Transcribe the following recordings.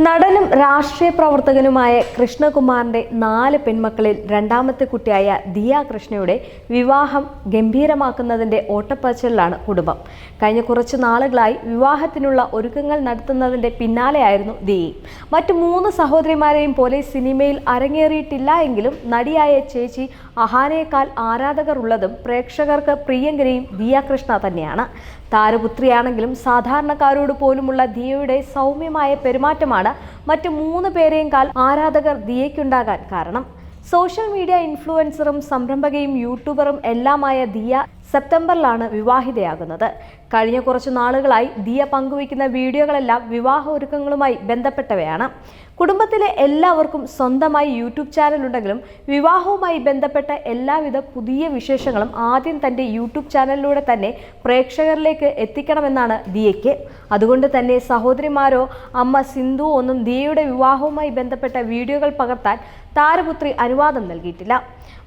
നടനും രാഷ്ട്രീയ പ്രവർത്തകനുമായ കൃഷ്ണകുമാറിന്റെ 4 പെൺമക്കളിൽ രണ്ടാമത്തെ കുട്ടിയായ ദിയ കൃഷ്ണയുടെ വിവാഹം ഗംഭീരമാക്കുന്നതിന്റെ ഓട്ടപ്പാച്ചിലാണ് കുടുംബം. കഴിഞ്ഞ കുറച്ച് നാളുകളായി വിവാഹത്തിനുള്ള ഒരുക്കങ്ങൾ നടത്തുന്നതിന്റെ പിന്നാലെയായിരുന്നു ദിയ. മറ്റു 3 സഹോദരിമാരെയും പോലെ സിനിമയിൽ അരങ്ങേറിയിട്ടില്ല എങ്കിലും നടിയായ ചേച്ചി അഹാനയേക്കാൾ ആരാധകർ ഉള്ളതും പ്രേക്ഷകർക്ക് പ്രിയങ്കരിയും ദിയ കൃഷ്ണ തന്നെയാണ്. താരപുത്രിയാണെങ്കിലും സാധാരണക്കാരോട് പോലുമുള്ള ദിയയുടെ സൗമ്യമായ പെരുമാറ്റമാണ് മറ്റു 3 പേരെക്കാൾ ആരാധകർ ദിയയ്ക്കുണ്ടാകാൻ കാരണം. സോഷ്യൽ മീഡിയ ഇൻഫ്ലുവൻസറും സംരംഭകയും യൂട്യൂബറും എല്ലാമായ ദിയ സെപ്റ്റംബറിലാണ് വിവാഹിതയാകുന്നത്. കഴിഞ്ഞ കുറച്ചു നാളുകളായി ദിയ പങ്കുവയ്ക്കുന്ന വീഡിയോകളെല്ലാം വിവാഹ ഒരുക്കങ്ങളുമായി ബന്ധപ്പെട്ടവയാണ്. കുടുംബത്തിലെ എല്ലാവർക്കും സ്വന്തമായി യൂട്യൂബ് ചാനൽ ഉണ്ടെങ്കിലും വിവാഹവുമായി ബന്ധപ്പെട്ട എല്ലാവിധ പുതിയ വിശേഷങ്ങളും ആദ്യം തൻ്റെ യൂട്യൂബ് ചാനലിലൂടെ തന്നെ പ്രേക്ഷകരിലേക്ക് എത്തിക്കണമെന്നാണ് ദിയയ്ക്ക്. അതുകൊണ്ട് തന്നെ സഹോദരിമാരോ അമ്മ സിന്ധു ഒന്നും ദിയയുടെ വിവാഹവുമായി ബന്ധപ്പെട്ട വീഡിയോകൾ പകർത്താൻ താരപുത്രി അനുവാദം നൽകിയിട്ടില്ല.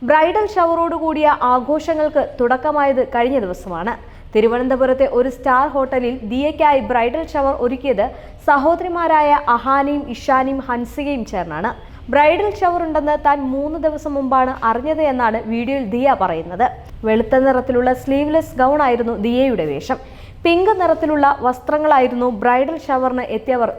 ബ്രൈഡൽ ഷവറോടുകൂടിയ ആഘോഷങ്ങൾക്ക് തുടക്കമായത് കഴിഞ്ഞ ദിവസമാണ്. തിരുവനന്തപുരത്തെ ഒരു സ്റ്റാർ ഹോട്ടലിൽ ദിയയ്ക്കായി ബ്രൈഡൽ ഷവർ ഒരുക്കിയത് സഹോദരിമാരായ അഹാനയും ഇഷാനിയും ഹൻസികയും ചേർന്നാണ്. ബ്രൈഡൽ ഷവർ ഉണ്ടെന്ന് താൻ 3 ദിവസം മുമ്പാണ് അറിഞ്ഞത് എന്നാണ് വീഡിയോയിൽ ദിയ പറയുന്നത്. വെളുത്ത നിറത്തിലുള്ള സ്ലീവ്ലെസ് ഗൗൺ ആയിരുന്നു ദിയയുടെ വേഷം. പിങ്ക് നിറത്തിലുള്ള വസ്ത്രങ്ങളായിരുന്നു ബ്രൈഡൽ ഷവറിന് എത്തിയവർ